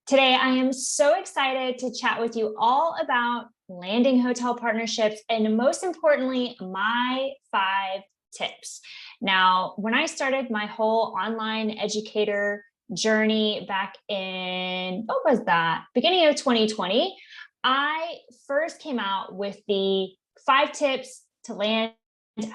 Today, I am so excited to chat with you all about landing hotel partnerships and, most importantly, my 5 tips. Now, when I started my whole online educator journey back in, what was that? Beginning of 2020, I first came out with the 5 tips to land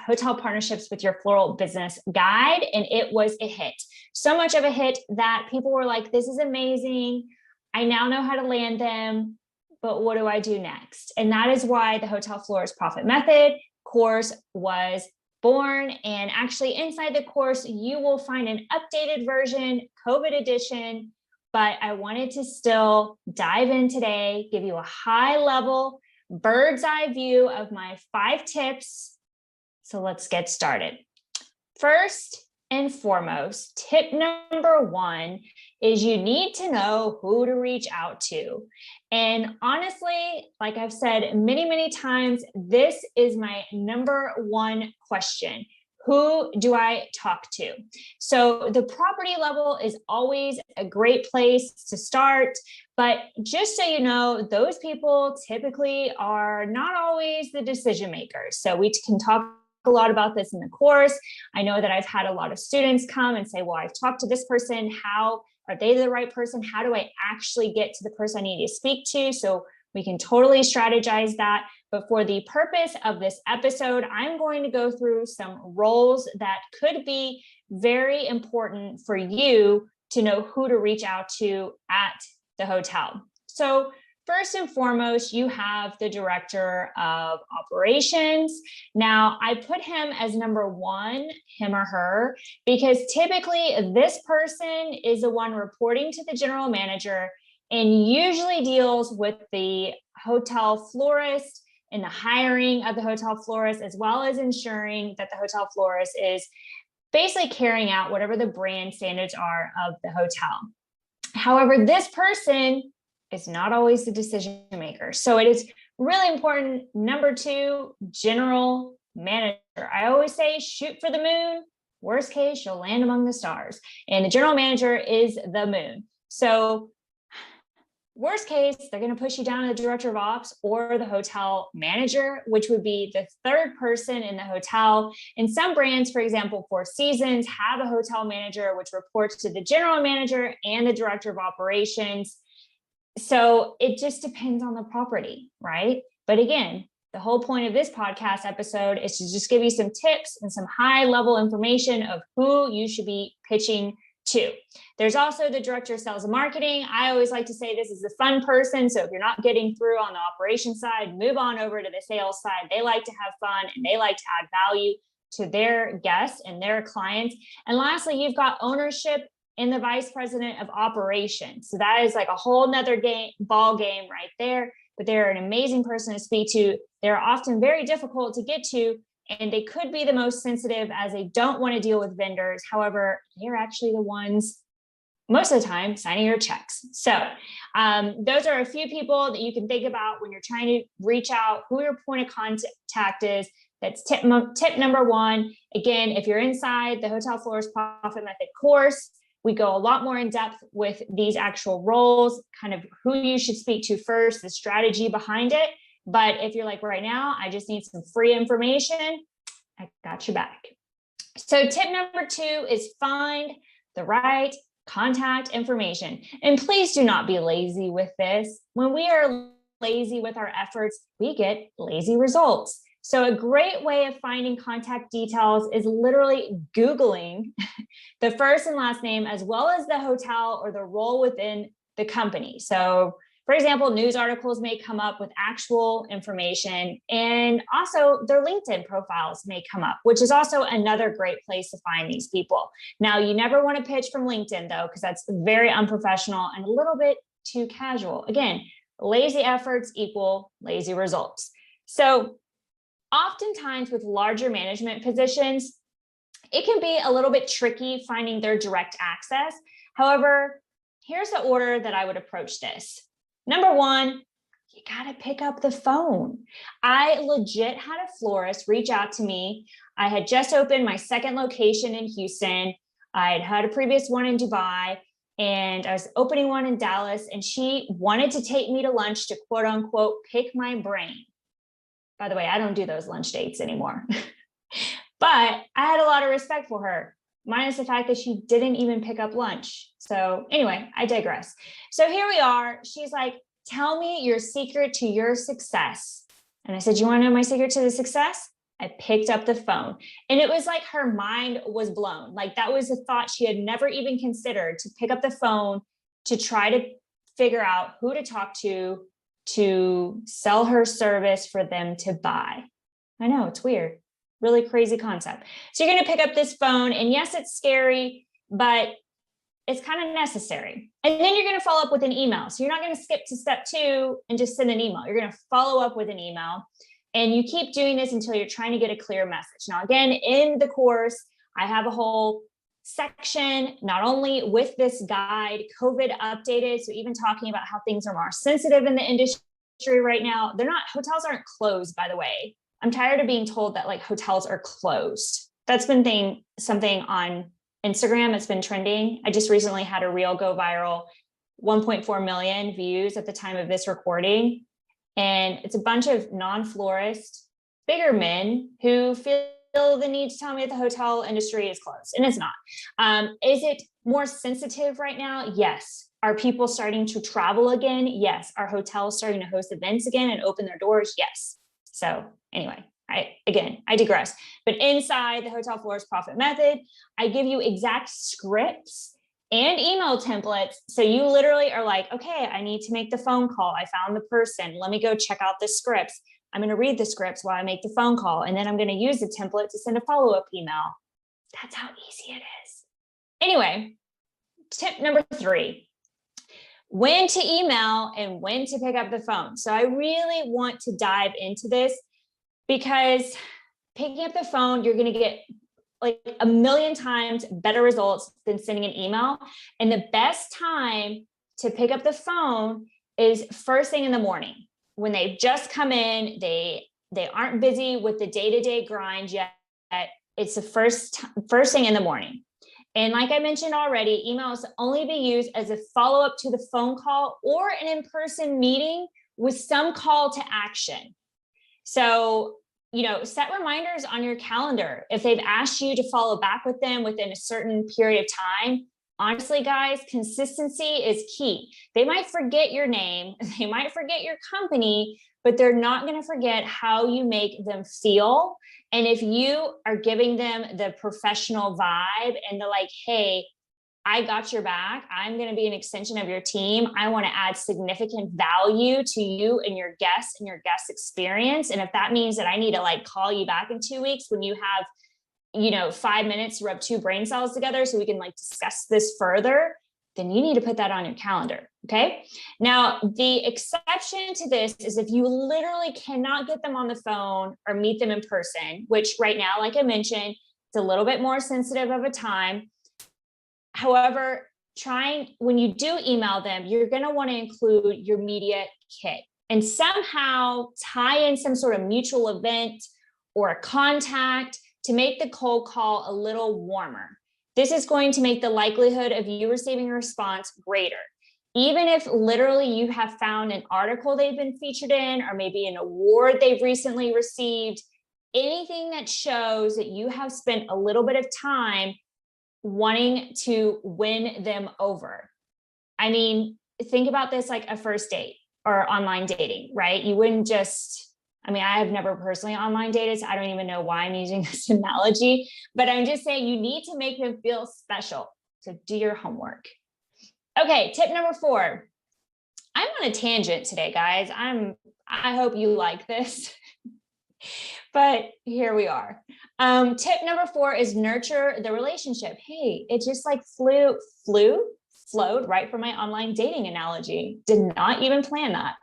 hotel partnerships with your floral business guide, and it was a hit. So much of a hit that people were like, this is amazing. I now know how to land them, but what do I do next? And that is why the Hotel Florist Profit Method course was born. And actually inside the course, you will find an updated version, COVID edition, but I wanted to still dive in today, give you a high level bird's eye view of my 5 tips. So let's get started. First and foremost, tip number 1 is you need to know who to reach out to. And honestly, like I've said many, many times, this is my number 1 question. Who do I talk to? So the property level is always a great place to start. But just so you know, those people typically are not always the decision makers. So we can talk a lot about this in the course. I know that I've had a lot of students come and say, well, I've talked to this person. How are they the right person? How do I actually get to the person I need to speak to? So we can totally strategize that. But for the purpose of this episode, I'm going to go through some roles that could be very important for you to know who to reach out to at the hotel. So first and foremost, you have the director of operations. Now, I put him as number 1, him or her, because typically this person is the one reporting to the general manager and usually deals with the hotel florist and the hiring of the hotel florist, as well as ensuring that the hotel florist is basically carrying out whatever the brand standards are of the hotel. However, this person is not always the decision maker. So it is really important. Number 2, general manager. I always say shoot for the moon. Worst case, you'll land among the stars. And the general manager is the moon. So worst case, they're going to push you down to the director of ops or the hotel manager, which would be the 3rd person in the hotel. And some brands, for example, Four Seasons, have a hotel manager, which reports to the general manager and the director of operations. So it just depends on the property, right? But again, the whole point of this podcast episode is to just give you some tips and some high level information of who you should be pitching to. There's also the director of sales and marketing. I always like to say this is the fun person. So if you're not getting through on the operations side, move on over to the sales side. They like to have fun and they like to add value to their guests and their clients. And lastly, you've got ownership in the vice president of operations. So that is like a whole nother ball game right there, but they're an amazing person to speak to. They're often very difficult to get to, and they could be the most sensitive as they don't want to deal with vendors. However, they're actually the ones most of the time signing your checks. So those are a few people that you can think about when you're trying to reach out, who your point of contact is. That's tip number 1. Again, if you're inside the Hotel Florist Profit Method course, we go a lot more in depth with these actual roles, kind of who you should speak to first, the strategy behind it. But if you're like, right now, I just need some free information, I got you back. So tip number 2 is find the right contact information. And please do not be lazy with this. When we are lazy with our efforts, we get lazy results. So a great way of finding contact details is literally Googling the first and last name, as well as the hotel or the role within the company. So for example, news articles may come up with actual information, and also their LinkedIn profiles may come up, which is also another great place to find these people. Now, you never want to pitch from LinkedIn though, because that's very unprofessional and a little bit too casual. Again, lazy efforts equal lazy results. So oftentimes with larger management positions, it can be a little bit tricky finding their direct access. However, here's the order that I would approach this. Number 1, you got to pick up the phone. I legit had a florist reach out to me. I had just opened my second location in Houston. I had had a previous one in Dubai. and I was opening one in Dallas, and she wanted to take me to lunch to quote unquote pick my brain. By the way, I don't do those lunch dates anymore. But I had a lot of respect for her, minus the fact that she didn't even pick up lunch. So anyway, I digress. So here we are. She's like, tell me your secret to your success. And I said, you want to know my secret to the success? I picked up the phone, and it was like her mind was blown. Like that was a thought she had never even considered, to pick up the phone to try to figure out who to talk to sell her service for them to buy. I know, it's weird, really crazy concept. So you're going to pick up this phone, and yes, it's scary, but it's kind of necessary. And then you're going to follow up with an email. So you're not going to skip to step 2 and just send an email. You're going to follow up with an email. And you keep doing this until you're trying to get a clear message. Now, again, in the course, I have a whole section, not only with this guide, COVID updated, so even talking about how things are more sensitive in the industry right now. Hotels aren't closed, by the way. I'm tired of being told that like hotels are closed. That's been something on Instagram. It's been trending. I just recently had a reel go viral, 1.4 million views at the time of this recording. And it's a bunch of non-florists, bigger men who feel the need to tell me that the hotel industry is closed, and it's not. Is it more sensitive right now? Yes. Are people starting to travel again? Yes. Are hotels starting to host events again and open their doors? Yes. So anyway, I digress. But inside the Hotel Florist Profit Method, I give you exact scripts and email templates. So you literally are like, okay, I need to make the phone call. I found the person. Let me go check out the scripts. I'm going to read the scripts while I make the phone call. And then I'm going to use the template to send a follow-up email. That's how easy it is. Anyway, tip number 3, when to email and when to pick up the phone. So I really want to dive into this, because picking up the phone, you're going to get like a million times better results than sending an email. And the best time to pick up the phone is first thing in the morning, when they've just come in, they aren't busy with the day-to-day grind yet. It's the first thing in the morning. And like I mentioned already, emails only be used as a follow-up to the phone call or an in-person meeting with some call to action. So set reminders on your calendar. If they've asked you to follow back with them within a certain period of time, honestly, guys, consistency is key. They might forget your name, they might forget your company, but they're not going to forget how you make them feel. And if you are giving them the professional vibe and the like, hey, I got your back, I'm going to be an extension of your team, I want to add significant value to you and your guests and your guest experience. And if that means that I need to like call you back in 2 weeks when you have 5 minutes to rub 2 brain cells together so we can like discuss this further, then you need to put that on your calendar. Okay. Now, the exception to this is if you literally cannot get them on the phone or meet them in person, which right now, like I mentioned, it's a little bit more sensitive of a time. However, when you do email them, you're going to want to include your media kit and somehow tie in some sort of mutual event or a contact to make the cold call a little warmer. This is going to make the likelihood of you receiving a response greater. Even if literally you have found an article they've been featured in, or maybe an award they've recently received, anything that shows that you have spent a little bit of time wanting to win them over. I mean, think about this like a first date or online dating, right? You wouldn't just, I have never personally online dated, so I don't even know why I'm using this analogy, but I'm just saying you need to make them feel special. So do your homework. Okay, tip number 4. I'm on a tangent today, guys. I hope you like this. But here we are. Tip number 4 is nurture the relationship. Hey, it just like flowed right from my online dating analogy. Did not even plan that.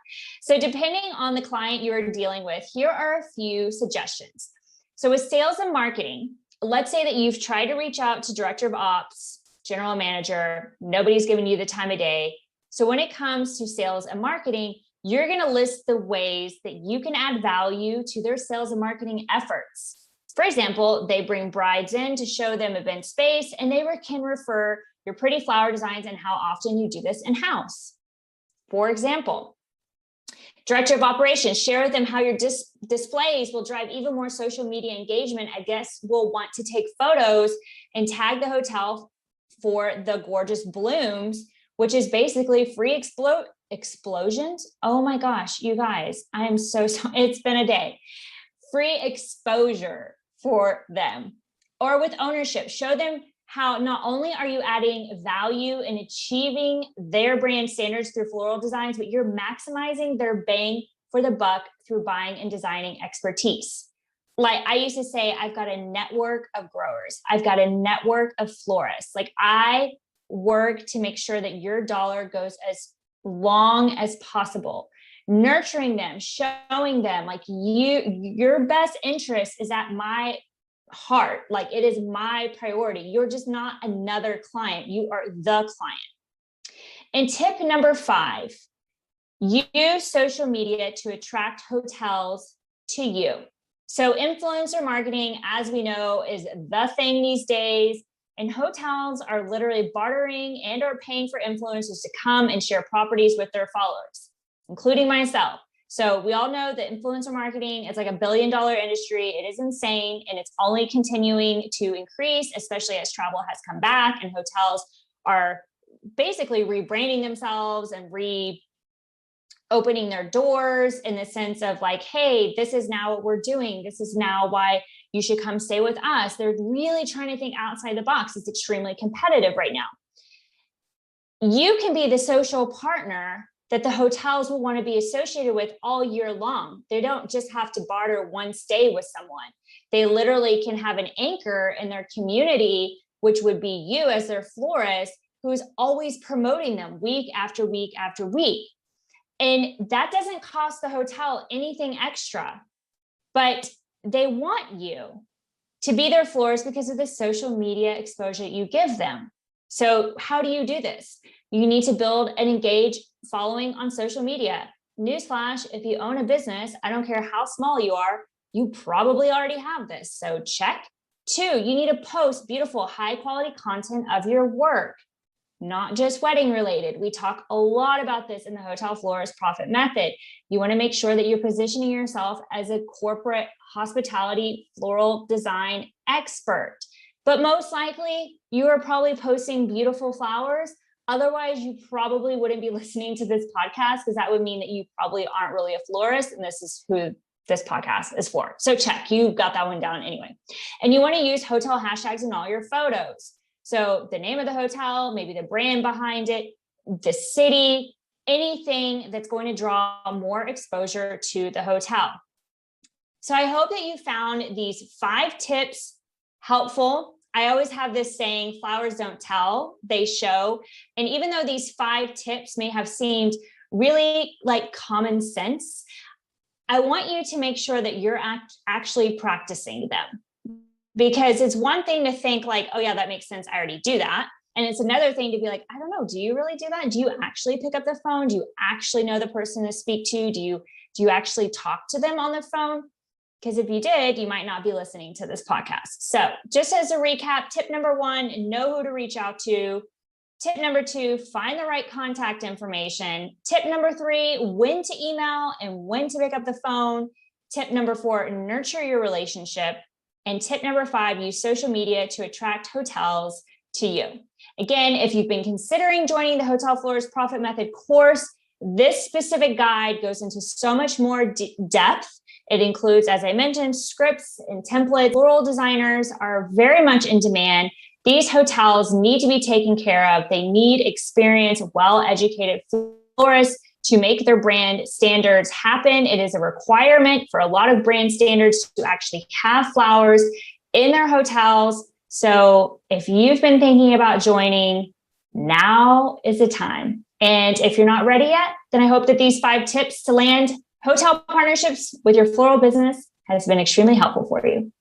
So depending on the client you're dealing with, here are a few suggestions. So with sales and marketing, let's say that you've tried to reach out to director of ops, general manager, nobody's giving you the time of day. So when it comes to sales and marketing, you're going to list the ways that you can add value to their sales and marketing efforts. For example, they bring brides in to show them event space, and they can refer your pretty flower designs and how often you do this in-house. For example, Director of Operations, share with them how your displays will drive even more social media engagement. I guess we'll want to take photos and tag the hotel for the gorgeous blooms, which is basically free explosions. Oh my gosh, you guys, I am so sorry. It's been a day. Free exposure for them. Or with ownership, show them how not only are you adding value and achieving their brand standards through floral designs, but you're maximizing their bang for the buck through buying and designing expertise. Like I used to say, I've got a network of growers. I've got a network of florists. Like I work to make sure that your dollar goes as long as possible, nurturing them, showing them like your best interest is at my heart. Like it is my priority. You're just not another client. You are the client. And tip number 5, use social media to attract hotels to you. So influencer marketing, as we know, is the thing these days. And hotels are literally bartering and or paying for influencers to come and share properties with their followers, including myself. So we all know that influencer marketing is like $1 billion industry. It is insane, and it's only continuing to increase, especially as travel has come back and hotels are basically rebranding themselves and opening their doors in the sense of like, hey, this is now what we're doing. This is now why you should come stay with us. They're really trying to think outside the box. It's extremely competitive right now. You can be the social partner that the hotels will want to be associated with all year long. They don't just have to barter one stay with someone. They literally can have an anchor in their community, which would be you as their florist, who is always promoting them week after week after week. And that doesn't cost the hotel anything extra, but they want you to be their florist because of the social media exposure you give them. So how do you do this? You need to build and engage following on social media. Newsflash, if you own a business, I don't care how small you are, you probably already have this. So check. 2, you need to post beautiful, high quality content of your work, not just wedding related. We talk a lot about this in the Hotel Florist Profit Method. You want to make sure that you're positioning yourself as a corporate hospitality floral design expert. But most likely, you are probably posting beautiful flowers. Otherwise, you probably wouldn't be listening to this podcast, because that would mean that you probably aren't really a florist, and this is who this podcast is for. So check, you got that one down anyway. And you want to use hotel hashtags in all your photos. So the name of the hotel, maybe the brand behind it, the city, anything that's going to draw more exposure to the hotel. So I hope that you found these 5 tips helpful. I always have this saying, flowers don't tell, they show. And even though these 5 tips may have seemed really like common sense, I want you to make sure that you're actually practicing them. Because it's one thing to think like, oh yeah, that makes sense, I already do that. And it's another thing to be like, I don't know, do you really do that? Do you actually pick up the phone? Do you actually know the person to speak to? Do you actually talk to them on the phone? Because if you did, you might not be listening to this podcast. So just as a recap, tip number 1, know who to reach out to. Tip number 2, find the right contact information. Tip number 3, when to email and when to pick up the phone. Tip number 4, nurture your relationship. And tip number 5, use social media to attract hotels to you. Again, if you've been considering joining the Hotel Florist Profit Method course, this specific guide goes into so much more depth. It includes, as I mentioned, scripts and templates. Floral designers are very much in demand. These hotels need to be taken care of. They need experienced, well-educated florists to make their brand standards happen. It is a requirement for a lot of brand standards to actually have flowers in their hotels. So if you've been thinking about joining, now is the time. And if you're not ready yet, then I hope that these 5 tips to land hotel partnerships with your floral business has been extremely helpful for you.